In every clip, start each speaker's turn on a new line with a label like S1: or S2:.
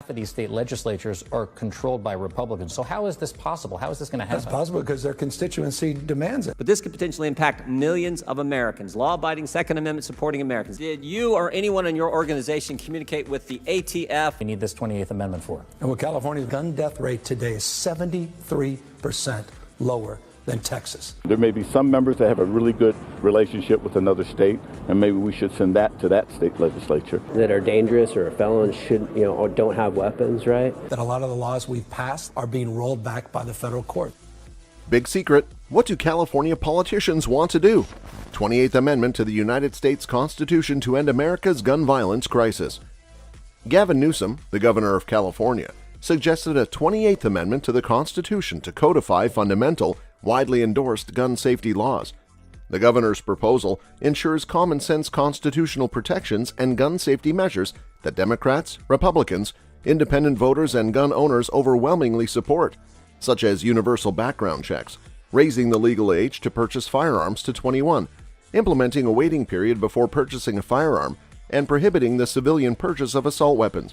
S1: These state legislatures are controlled by Republicans. So how is this possible? How is this going to happen?
S2: That's possible because their constituency demands it.
S3: But this could potentially impact millions of Americans, law-abiding, Second Amendment supporting Americans. Did you or anyone in your organization communicate with the ATF?
S1: We need this 28th Amendment for.
S2: And what California's gun death rate today is 73% lower than Texas.
S4: There may be some members that have a really good relationship with another state, and maybe we should send that to that state legislature.
S5: That are dangerous or felons should, or don't have weapons, right?
S2: That a lot of the laws we've passed are being rolled back by the federal court.
S6: Big secret, what do California politicians want to do? 28th Amendment to the United States Constitution to end America's gun violence crisis. Gavin Newsom, the governor of California, suggested a 28th Amendment to the Constitution to codify fundamental, widely endorsed gun safety laws. The governor's proposal ensures common-sense constitutional protections and gun safety measures that Democrats, Republicans, independent voters, and gun owners overwhelmingly support, such as universal background checks, raising the legal age to purchase firearms to 21, implementing a waiting period before purchasing a firearm, and prohibiting the civilian purchase of assault weapons,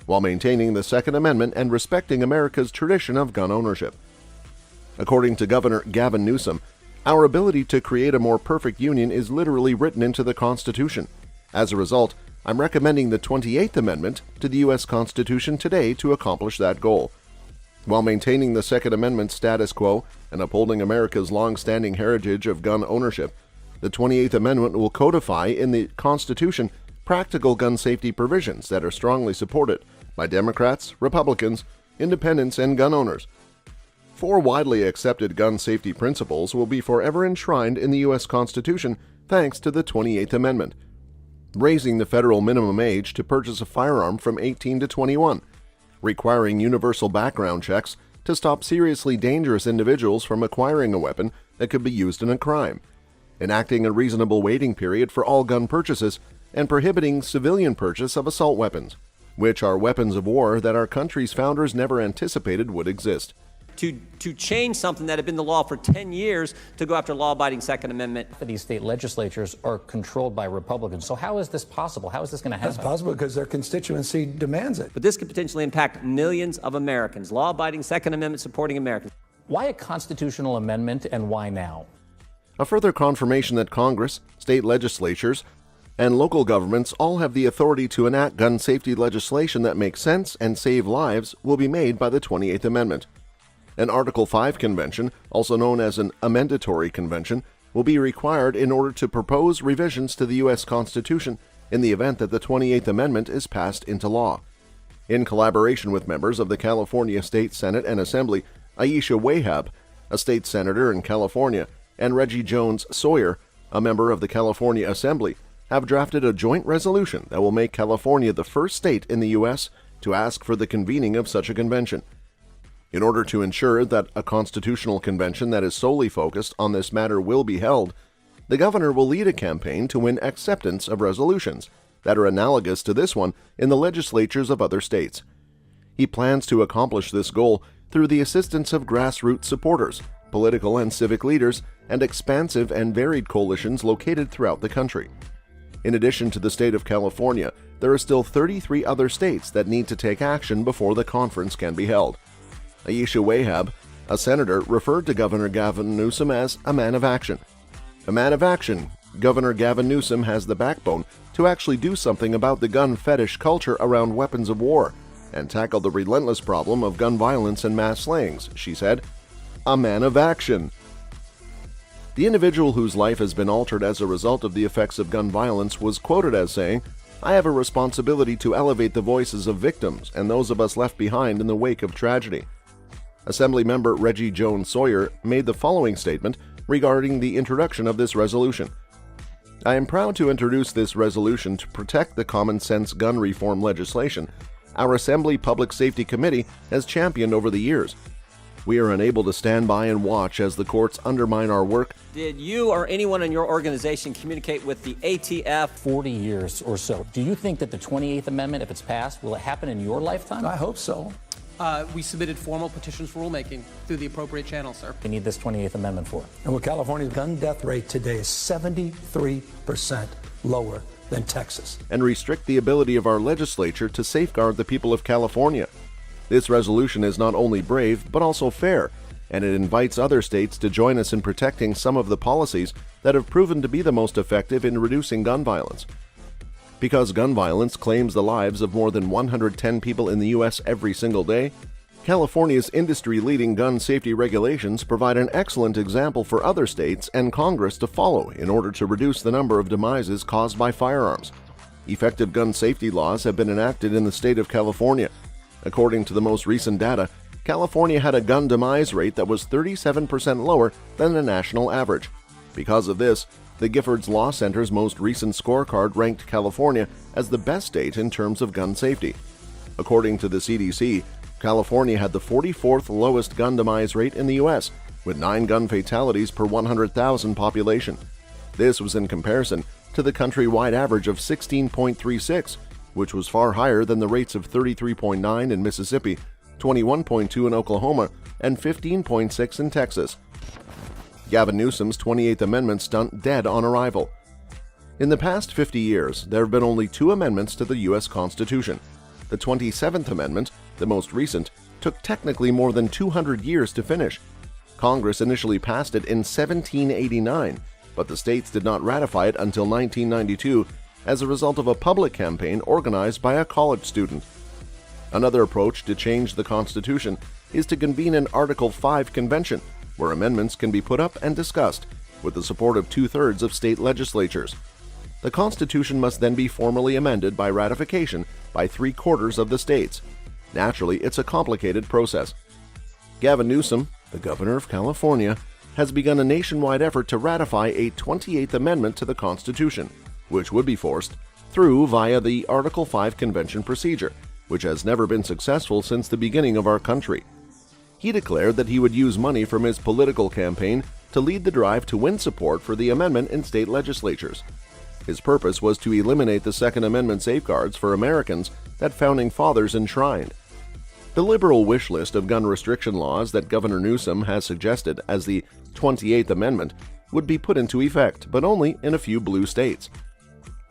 S6: while maintaining the Second Amendment and respecting America's tradition of gun ownership. According to Governor Gavin Newsom, our ability to create a more perfect union is literally written into the Constitution. As a result, I'm recommending the 28th Amendment to the U.S. Constitution today to accomplish that goal. While maintaining the Second Amendment status quo and upholding America's long-standing heritage of gun ownership, the 28th Amendment will codify in the Constitution practical gun safety provisions that are strongly supported by Democrats, Republicans, independents, and gun owners. 4 widely accepted gun safety principles will be forever enshrined in the U.S. Constitution thanks to the 28th Amendment. Raising the federal minimum age to purchase a firearm from 18 to 21. Requiring universal background checks to stop seriously dangerous individuals from acquiring a weapon that could be used in a crime. Enacting a reasonable waiting period for all gun purchases and prohibiting civilian purchase of assault weapons, which are weapons of war that our country's founders never anticipated would exist.
S3: To change something that had been the law for 10 years to go after law-abiding Second Amendment.
S1: These state legislatures are controlled by Republicans. So how is this possible? How is this going to happen?
S2: That's possible because their constituency demands it.
S3: But this could potentially impact millions of Americans, law-abiding, Second Amendment supporting Americans.
S1: Why a constitutional amendment and why now?
S6: A further confirmation that Congress, state legislatures, and local governments all have the authority to enact gun safety legislation that makes sense and save lives will be made by the 28th Amendment. An Article 5 convention, also known as an amendatory convention, will be required in order to propose revisions to the U.S. Constitution in the event that the 28th Amendment is passed into law. In collaboration with members of the California State Senate and Assembly, Aisha Wahab, a state senator in California, and Reggie Jones Sawyer, a member of the California Assembly, have drafted a joint resolution that will make California the first state in the U.S. to ask for the convening of such a convention. In order to ensure that a constitutional convention that is solely focused on this matter will be held, the governor will lead a campaign to win acceptance of resolutions that are analogous to this one in the legislatures of other states. He plans to accomplish this goal through the assistance of grassroots supporters, political and civic leaders, and expansive and varied coalitions located throughout the country. In addition to the state of California, there are still 33 other states that need to take action before the conference can be held. Aisha Wahab, a senator, referred to Governor Gavin Newsom as a man of action. A man of action, Governor Gavin Newsom has the backbone to actually do something about the gun fetish culture around weapons of war and tackle the relentless problem of gun violence and mass slayings, she said. A man of action. The individual whose life has been altered as a result of the effects of gun violence was quoted as saying, "I have a responsibility to elevate the voices of victims and those of us left behind in the wake of tragedy." Assemblymember Reggie Jones Sawyer made the following statement regarding the introduction of this resolution. "I am proud to introduce this resolution to protect the common sense gun reform legislation our Assembly Public Safety Committee has championed over the years. We are unable to stand by and watch as the courts undermine our work."
S3: Did you or anyone in your organization communicate with the ATF?
S1: 40 years or so. Do you think that the 28th Amendment, if it's passed, will it happen in your lifetime?
S2: I hope so.
S7: We submitted formal petitions for rulemaking through the appropriate channel, sir.
S1: You need this 28th Amendment for.
S2: And what California's gun death rate today is 73% lower than Texas.
S6: And restrict the ability of our legislature to safeguard the people of California. This resolution is not only brave, but also fair, and it invites other states to join us in protecting some of the policies that have proven to be the most effective in reducing gun violence. Because gun violence claims the lives of more than 110 people in the U.S. every single day, California's industry-leading gun safety regulations provide an excellent example for other states and Congress to follow in order to reduce the number of demises caused by firearms. Effective gun safety laws have been enacted in the state of California. According to the most recent data, California had a gun demise rate that was 37% lower than the national average. Because of this, the Giffords Law Center's most recent scorecard ranked California as the best state in terms of gun safety. According to the CDC, California had the 44th lowest gun demise rate in the U.S., with 9 gun fatalities per 100,000 population. This was in comparison to the countrywide average of 16.36, which was far higher than the rates of 33.9 in Mississippi, 21.2 in Oklahoma, and 15.6 in Texas. Gavin Newsom's 28th Amendment stunt dead on arrival. In the past 50 years, there have been only 2 amendments to the U.S. Constitution. The 27th Amendment, the most recent, took technically more than 200 years to finish. Congress initially passed it in 1789, but the states did not ratify it until 1992 as a result of a public campaign organized by a college student. Another approach to change the Constitution is to convene an Article 5 convention, where amendments can be put up and discussed, with the support of 2/3 of state legislatures. The Constitution must then be formally amended by ratification by 3/4 of the states. Naturally, it's a complicated process. Gavin Newsom, the governor of California, has begun a nationwide effort to ratify a 28th Amendment to the Constitution, which would be forced through via the Article 5 convention procedure, which has never been successful since the beginning of our country. He declared that he would use money from his political campaign to lead the drive to win support for the amendment in state legislatures. His purpose was to eliminate the Second Amendment safeguards for Americans that Founding Fathers enshrined. The liberal wish list of gun restriction laws that Governor Newsom has suggested as the 28th Amendment would be put into effect, but only in a few blue states.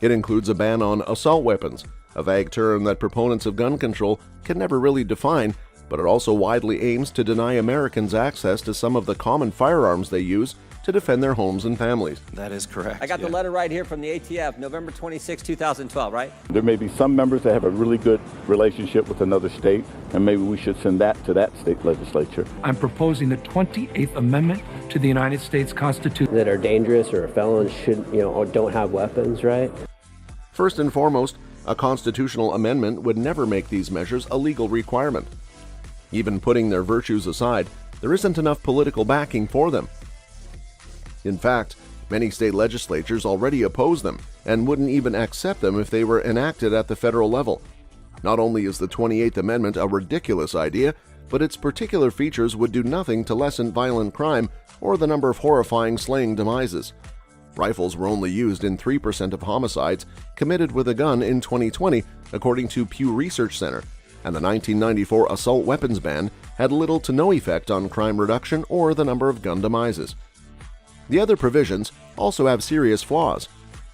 S6: It includes a ban on assault weapons, a vague term that proponents of gun control can never really define, but it also widely aims to deny Americans access to some of the common firearms they use to defend their homes and families.
S8: That is correct.
S3: I got the letter right here from the ATF, November 26, 2012, right?
S4: There may be some members that have a really good relationship with another state, and maybe we should send that to that state legislature.
S9: I'm proposing the 28th Amendment to the United States Constitution.
S5: That are dangerous or felons should, or don't have weapons, right?
S6: First and foremost, a constitutional amendment would never make these measures a legal requirement. Even putting their virtues aside, there isn't enough political backing for them. In fact, many state legislatures already oppose them and wouldn't even accept them if they were enacted at the federal level. Not only is the 28th Amendment a ridiculous idea, but its particular features would do nothing to lessen violent crime or the number of horrifying slaying demises. Rifles were only used in 3% of homicides committed with a gun in 2020, according to Pew Research Center, and the 1994 assault weapons ban had little to no effect on crime reduction or the number of gun demises. The other provisions also have serious flaws.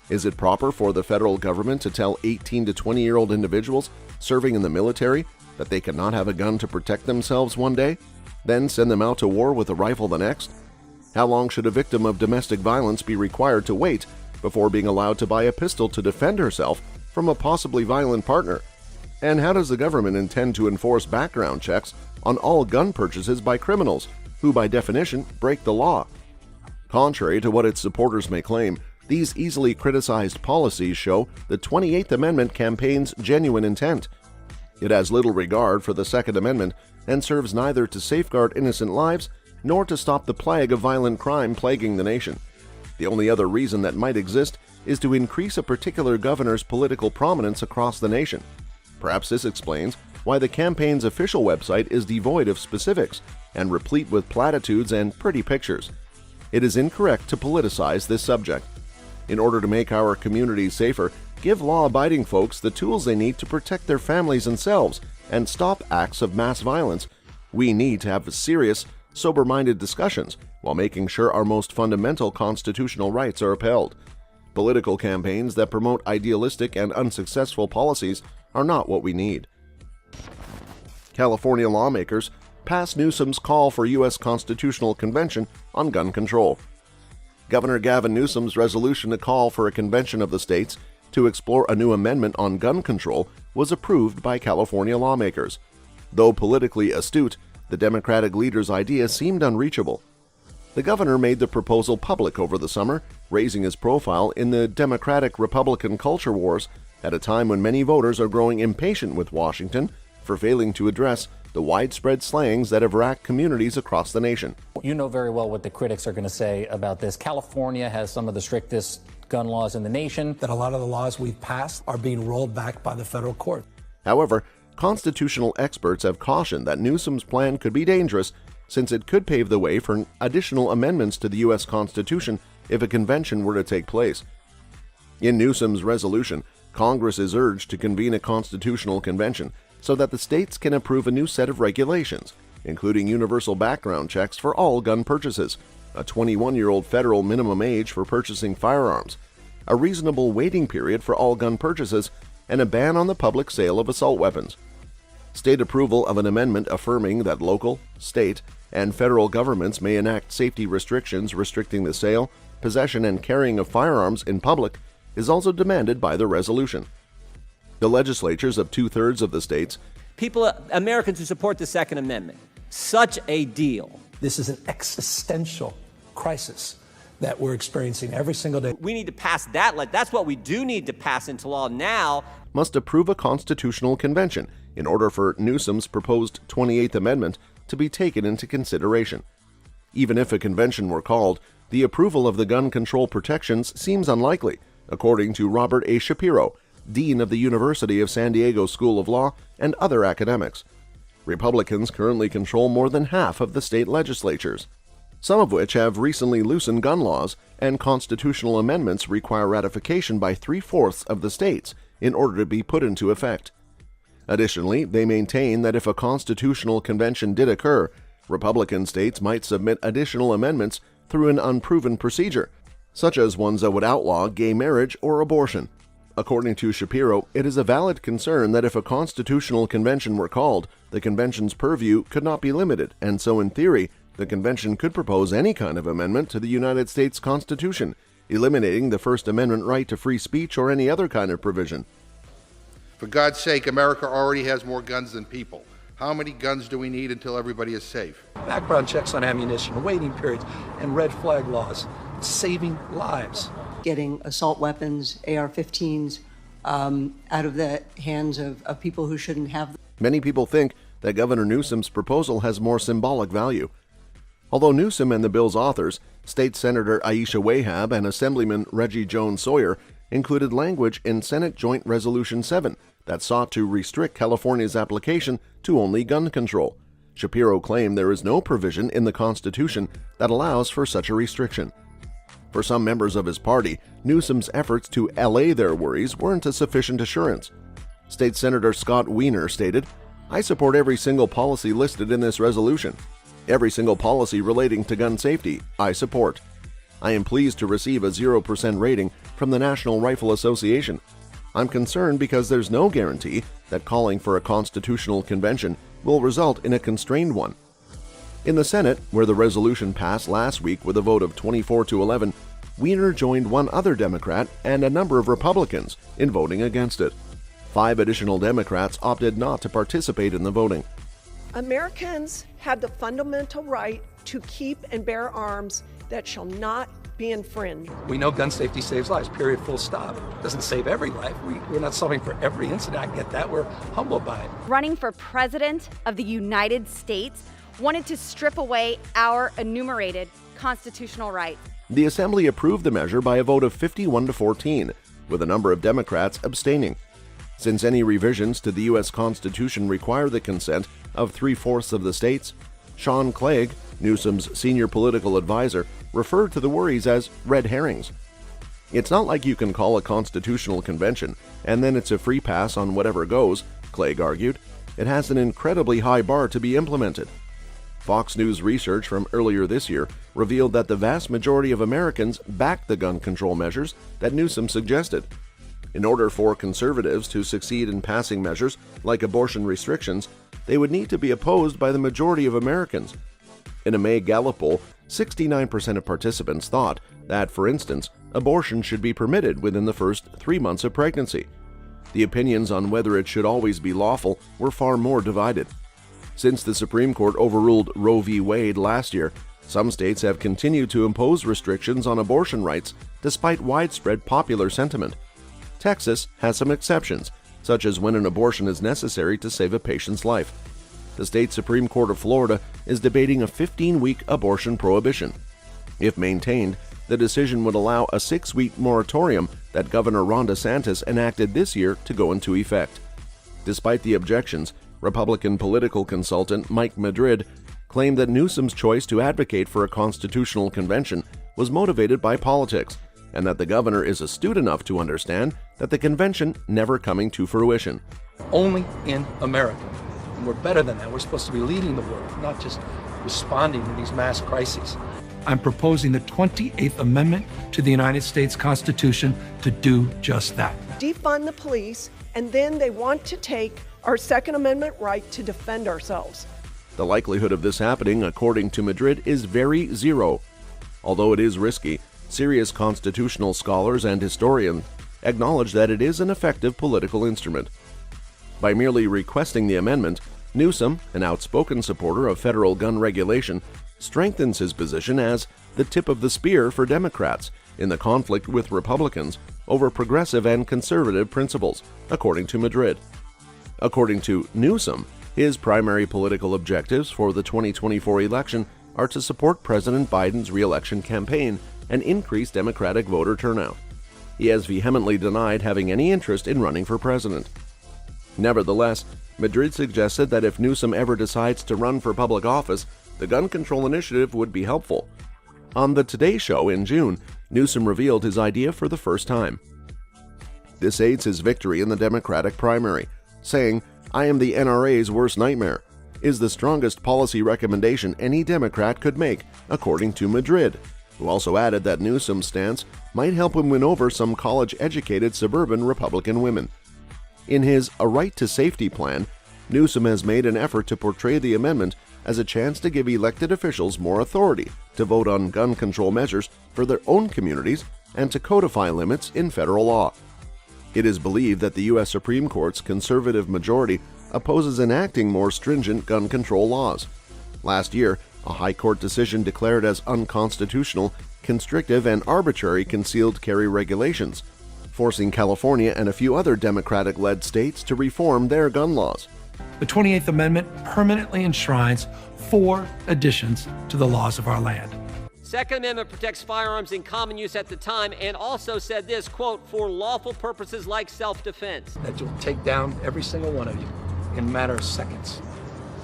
S6: Is it proper for the federal government to tell 18 to 20-year-old individuals serving in the military that they cannot have a gun to protect themselves one day, then send them out to war with a rifle the next? How long should a victim of domestic violence be required to wait before being allowed to buy a pistol to defend herself from a possibly violent partner? And how does the government intend to enforce background checks on all gun purchases by criminals, who by definition break the law? Contrary to what its supporters may claim, these easily criticized policies show the 28th Amendment campaign's genuine intent. It has little regard for the Second Amendment and serves neither to safeguard innocent lives nor to stop the plague of violent crime plaguing the nation. The only other reason that might exist is to increase a particular governor's political prominence across the nation. Perhaps this explains why the campaign's official website is devoid of specifics and replete with platitudes and pretty pictures. It is incorrect to politicize this subject. In order to make our communities safer, give law-abiding folks the tools they need to protect their families and selves and stop acts of mass violence, we need to have serious, sober-minded discussions while making sure our most fundamental constitutional rights are upheld. Political campaigns that promote idealistic and unsuccessful policies are not what we need. California lawmakers passed Newsom's call for U.S. Constitutional Convention on gun control. Governor Gavin Newsom's resolution to call for a convention of the states to explore a new amendment on gun control was approved by California lawmakers. Though politically astute, the Democratic leader's idea seemed unreachable. The governor made the proposal public over the summer, raising his profile in the Democratic-Republican culture wars at a time when many voters are growing impatient with Washington for failing to address the widespread slangs that have racked communities across the nation.
S1: You know very well what the critics are going to say about this. California has some of the strictest gun laws in the nation.
S2: That a lot of the laws we've passed are being rolled back by the federal court.
S6: However, constitutional experts have cautioned that Newsom's plan could be dangerous since it could pave the way for additional amendments to the U.S. Constitution if a convention were to take place. In Newsom's resolution, Congress is urged to convene a constitutional convention so that the states can approve a new set of regulations, including universal background checks for all gun purchases, a 21-year-old federal minimum age for purchasing firearms, a reasonable waiting period for all gun purchases, and a ban on the public sale of assault weapons. State approval of an amendment affirming that local, state, and federal governments may enact safety restrictions restricting the sale, possession, and carrying of firearms in public is also demanded by the resolution. The legislatures of two-thirds of the states,
S3: Americans who support the Second Amendment, such a deal.
S2: This is an existential crisis that we're experiencing every single day.
S3: We need to pass that. That's what we do need to pass into law now.
S6: Must approve a constitutional convention in order for Newsom's proposed 28th Amendment to be taken into consideration. Even if a convention were called, the approval of the gun control protections seems unlikely, according to Robert A. Shapiro, Dean of the University of San Diego School of Law, and other academics. Republicans currently control more than half of the state legislatures, some of which have recently loosened gun laws, and constitutional amendments require ratification by 3/4 of the states in order to be put into effect. Additionally, they maintain that if a constitutional convention did occur, Republican states might submit additional amendments through an unproven procedure, such as ones that would outlaw gay marriage or abortion. According to Shapiro, it is a valid concern that if a constitutional convention were called, the convention's purview could not be limited, and so in theory, the convention could propose any kind of amendment to the United States Constitution, eliminating the First Amendment right to free speech or any other kind of provision.
S8: For God's sake, America already has more guns than people. How many guns do we need until everybody is safe?
S2: Background checks on ammunition, waiting periods, and red flag laws, saving lives.
S10: Getting assault weapons, AR-15s, out of the hands of people who shouldn't have them.
S6: Many people think that Governor Newsom's proposal has more symbolic value. Although Newsom and the bill's authors, State Senator Aisha Wahab and Assemblyman Reggie Jones Sawyer, included language in Senate Joint Resolution 7 that sought to restrict California's application to only gun control. Shapiro claimed there is no provision in the Constitution that allows for such a restriction. For some members of his party, Newsom's efforts to allay their worries weren't a sufficient assurance. State Senator Scott Wiener stated, "I support every single policy listed in this resolution. Every single policy relating to gun safety, I support. I am pleased to receive a 0% rating from the National Rifle Association. I'm concerned because there's no guarantee that calling for a constitutional convention will result in a constrained one." In the Senate, where the resolution passed last week with a vote of 24-11, Wiener joined one other Democrat and a number of Republicans in voting against it. 5 additional Democrats opted not to participate in the voting.
S11: Americans have the fundamental right to keep and bear arms that shall not be infringed.
S2: We know gun safety saves lives, period, full stop. It doesn't save every life. We're not solving for every incident. I get that. We're humbled by it.
S12: Running for President of the United States wanted to strip away our enumerated constitutional rights.
S6: The Assembly approved the measure by a vote of 51-14, with a number of Democrats abstaining. Since any revisions to the U.S. Constitution require the consent of 3/4 of the states, Sean Clegg, Newsom's senior political advisor, referred to the worries as red herrings. It's not like you can call a constitutional convention and then it's a free pass on whatever goes, Clegg argued. it has an incredibly high bar to be implemented. Fox News research from earlier this year revealed that the vast majority of Americans back the gun control measures that Newsom suggested. In order for conservatives to succeed in passing measures like abortion restrictions, they would need to be opposed by the majority of Americans. In a May Gallup poll, 69% of participants thought that, for instance, abortion should be permitted within the first 3 months of pregnancy. The opinions on whether it should always be lawful were far more divided. Since the Supreme Court overruled Roe v. Wade last year, some states have continued to impose restrictions on abortion rights despite widespread popular sentiment. Texas has some exceptions, such as when an abortion is necessary to save a patient's life. The state Supreme Court of Florida is debating a 15-week abortion prohibition. If maintained, the decision would allow a 6-week moratorium that Governor Ron DeSantis enacted this year to go into effect. Despite the objections, Republican political consultant Mike Madrid claimed that Newsom's choice to advocate for a constitutional convention was motivated by politics, and that the governor is astute enough to understand that the convention never coming to fruition.
S2: Only in America. And we're better than that. We're supposed to be leading the world, not just responding to these mass crises.
S9: I'm proposing the 28th Amendment to the United States Constitution to do just that.
S11: Defund the police, and then they want to take our Second Amendment right to defend ourselves.
S6: The likelihood of this happening, according to Madrid, is very zero. Although it is risky, serious constitutional scholars and historians acknowledge that it is an effective political instrument. By merely requesting the amendment, Newsom, an outspoken supporter of federal gun regulation, strengthens his position as the tip of the spear for Democrats in the conflict with Republicans over progressive and conservative principles, according to Madrid. According to Newsom, his primary political objectives for the 2024 election are to support President Biden's re-election campaign and increase Democratic voter turnout. He has vehemently denied having any interest in running for president. Nevertheless, Madrid suggested that if Newsom ever decides to run for public office, the gun control initiative would be helpful. On the Today Show in June, Newsom revealed his idea for the first time. This aids his victory in the Democratic primary, saying, "I am the NRA's worst nightmare," is the strongest policy recommendation any Democrat could make, according to Madrid, who also added that Newsom's stance might help him win over some college-educated suburban Republican women. In his A Right to Safety plan, Newsom has made an effort to portray the amendment as a chance to give elected officials more authority to vote on gun control measures for their own communities and to codify limits in federal law. It is believed that the U.S. Supreme Court's conservative majority opposes enacting more stringent gun control laws. Last year, a high court decision declared as unconstitutional constrictive and arbitrary concealed carry regulations, forcing California and a few other Democratic-led states to reform their gun laws.
S9: The 28th Amendment permanently enshrines 4 additions to the laws of our land.
S3: Second Amendment protects firearms in common use at the time and also said this, quote, for lawful purposes like self-defense.
S2: That you'll take down every single one of you in a matter of seconds.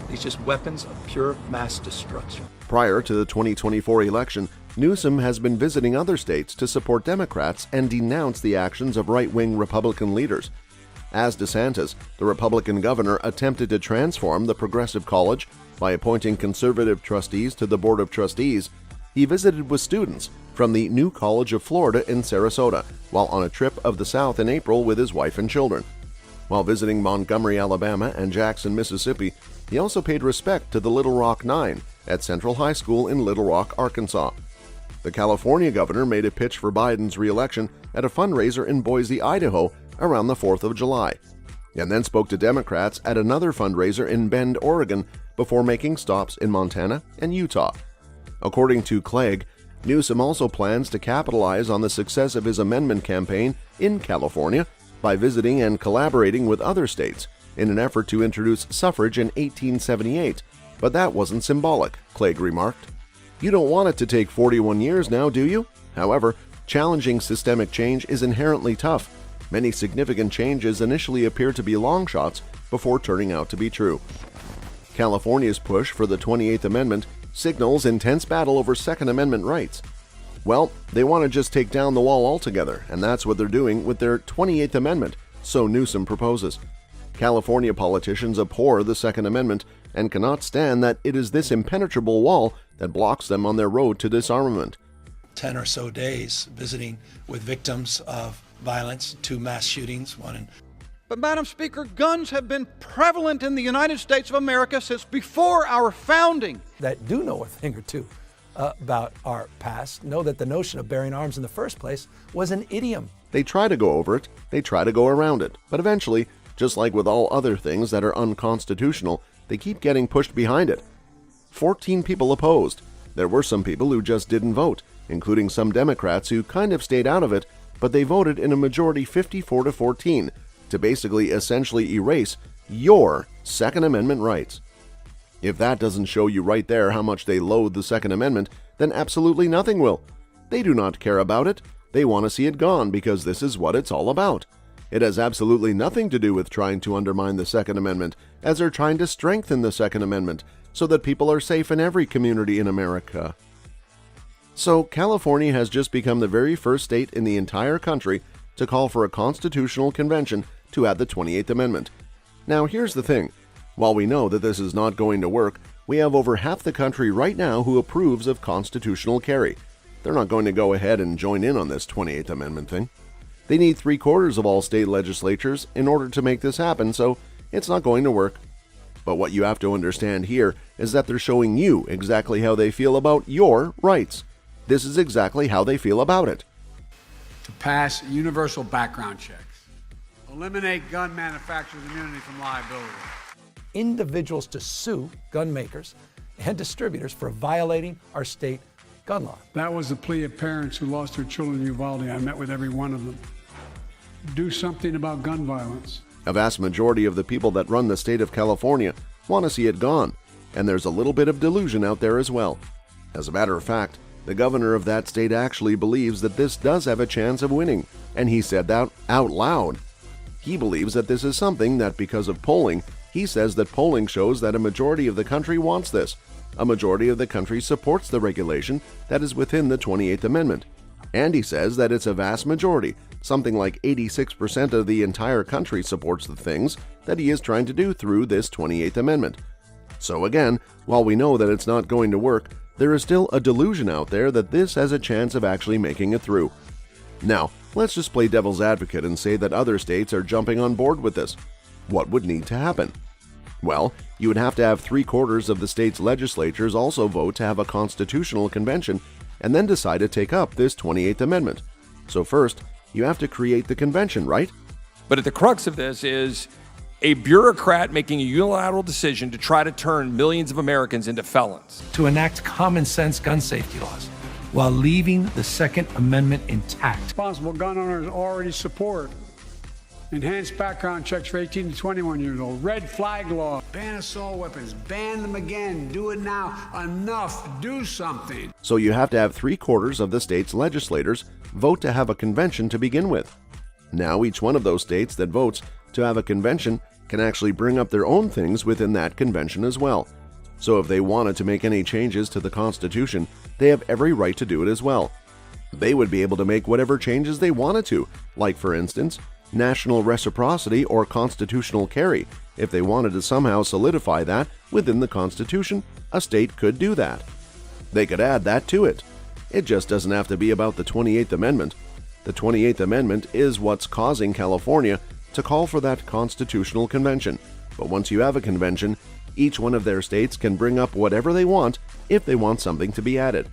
S2: These just weapons of pure mass destruction.
S6: Prior to the 2024 election, Newsom has been visiting other states to support Democrats and denounce the actions of right-wing Republican leaders. As DeSantis, the Republican governor attempted to transform the Progressive College by appointing conservative trustees to the Board of Trustees, he visited with students from the New College of Florida in Sarasota while on a trip of the South in April with his wife and children. While visiting Montgomery, Alabama and Jackson, Mississippi, he also paid respect to the Little Rock Nine at Central High School in Little Rock, Arkansas. The California governor made a pitch for Biden's re-election at a fundraiser in Boise, Idaho around the 4th of July, and then spoke to Democrats at another fundraiser in Bend, Oregon, before making stops in Montana and Utah. According to Clegg, Newsom also plans to capitalize on the success of his amendment campaign in California by visiting and collaborating with other states in an effort to introduce suffrage in 1878, but that wasn't symbolic, Clegg remarked. You don't want it to take 41 years now, do you? However, challenging systemic change is inherently tough. Many significant changes initially appear to be long shots before turning out to be true. California's push for the 28th Amendment signals intense battle over Second Amendment rights. Well, they want to just take down the wall altogether, and that's what they're doing with their 28th Amendment, so Newsom proposes. California politicians abhor the Second Amendment and cannot stand that it is this impenetrable wall that blocks them on their road to disarmament.
S13: 10 or so days visiting with victims of violence, 2 mass shootings, one in.
S14: But, Madam Speaker, guns have been prevalent in the United States of America since before our founding.
S9: That do know a thing or two about our past know that the notion of bearing arms in the first place was an idiom.
S6: They try to go over it, they try to go around it, but eventually, just like with all other things that are unconstitutional, they keep getting pushed behind it. 14 people opposed. There were some people who just didn't vote, including some Democrats who kind of stayed out of it, but they voted in a majority 54-14 to basically essentially erase your Second Amendment rights. If that doesn't show you right there how much they loathe the Second Amendment, then absolutely nothing will. They do not care about it. They want to see it gone because this is what it's all about. It has absolutely nothing to do with trying to undermine the Second Amendment, as they're trying to strengthen the Second Amendment so that people are safe in every community in America. So, California has just become the very first state in the entire country to call for a constitutional convention to add the 28th Amendment. Now, here's the thing. While we know that this is not going to work, we have over half the country right now who approves of constitutional carry. They're not going to go ahead and join in on this 28th Amendment thing. They need 3/4 of all state legislatures in order to make this happen, so it's not going to work. But what you have to understand here is that they're showing you exactly how they feel about your rights. This is exactly how they feel about it.
S15: To pass universal background checks. Eliminate gun manufacturers' immunity from liability.
S9: Individuals to sue gun makers and distributors for violating our state gun law.
S15: That was the plea of parents who lost their children in Uvalde. I met with every one of them. Do something about gun violence.
S6: A vast majority of the people that run the state of California want to see it gone, and there's a little bit of delusion out there as well. As a matter of fact, the governor of that state actually believes that this does have a chance of winning, and he said that out loud. He believes that this is something that, because of polling, he says that polling shows that a majority of the country wants this. A majority of the country supports the regulation that is within the 28th Amendment. And he says that it's a vast majority, something like 86% of the entire country supports the things that he is trying to do through this 28th Amendment. So again, while we know that it's not going to work, there is still a delusion out there that this has a chance of actually making it through. Now, let's just play devil's advocate and say that other states are jumping on board with this. What would need to happen? Well, you would have to have 3/4 of the state's legislatures also vote to have a constitutional convention and then decide to take up this 28th Amendment. So first, you have to create the convention, right?
S16: But at the crux of this is a bureaucrat making a unilateral decision to try to turn millions of Americans into felons.
S9: To enact common sense gun safety laws while leaving the Second Amendment intact.
S15: Responsible gun owners already support enhanced background checks for 18 to 21 years old, red flag law, ban assault weapons, ban them again, do it now, enough, do something.
S6: So you have to have 3/4 of the state's legislators vote to have a convention to begin with. Now each one of those states that votes to have a convention can actually bring up their own things within that convention as well. So if they wanted to make any changes to the Constitution, they have every right to do it as well. They would be able to make whatever changes they wanted to, like for instance, national reciprocity or constitutional carry. If they wanted to somehow solidify that within the Constitution, a state could do that. They could add that to it. It just doesn't have to be about the 28th Amendment. The 28th Amendment is what's causing California to call for that constitutional convention. But once you have a convention, each one of their states can bring up whatever they want if they want something to be added.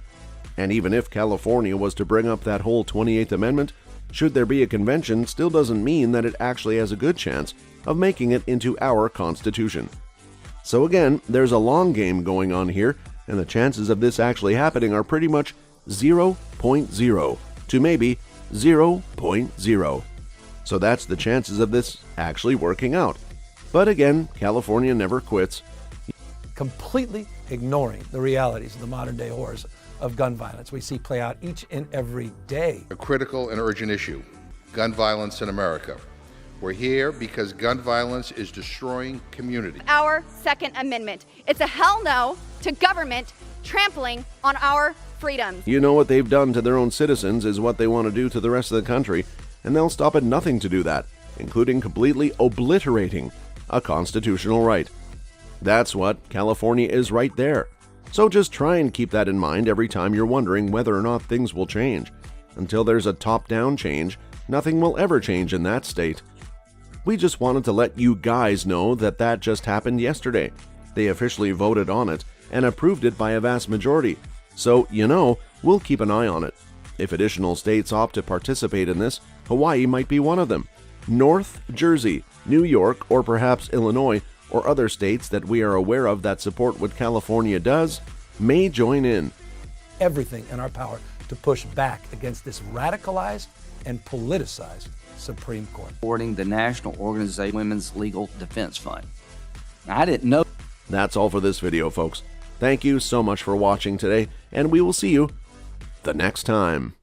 S6: And even if California was to bring up that whole 28th Amendment, should there be a convention still doesn't mean that it actually has a good chance of making it into our Constitution. So again, there's a long game going on here, and the chances of this actually happening are pretty much 0.0 to maybe 0.0. So that's the chances of this actually working out. But again, California never quits.
S9: Completely ignoring the realities of the modern day horrors of gun violence we see play out each and every day.
S8: A critical and urgent issue, gun violence in America. We're here because gun violence is destroying community.
S12: Our Second Amendment. It's a hell no to government trampling on our freedoms.
S6: You know what they've done to their own citizens is what they want to do to the rest of the country, and they'll stop at nothing to do that, including completely obliterating a constitutional right. That's what California is right there. So just try and keep that in mind every time you're wondering whether or not things will change. Until there's a top-down change, nothing will ever change in that state. We just wanted to let you guys know that just happened yesterday. They officially voted on it and approved it by a vast majority. So, we'll keep an eye on it. If additional states opt to participate in this, Hawaii might be one of them. North Jersey, New York, or perhaps Illinois, or other states that we are aware of that support what California does, may join in.
S9: Everything in our power to push back against this radicalized and politicized Supreme Court.
S17: Supporting the National Organization Women's Legal Defense Fund. I didn't know.
S6: That's all for this video, folks. Thank you so much for watching today, and we will see you the next time.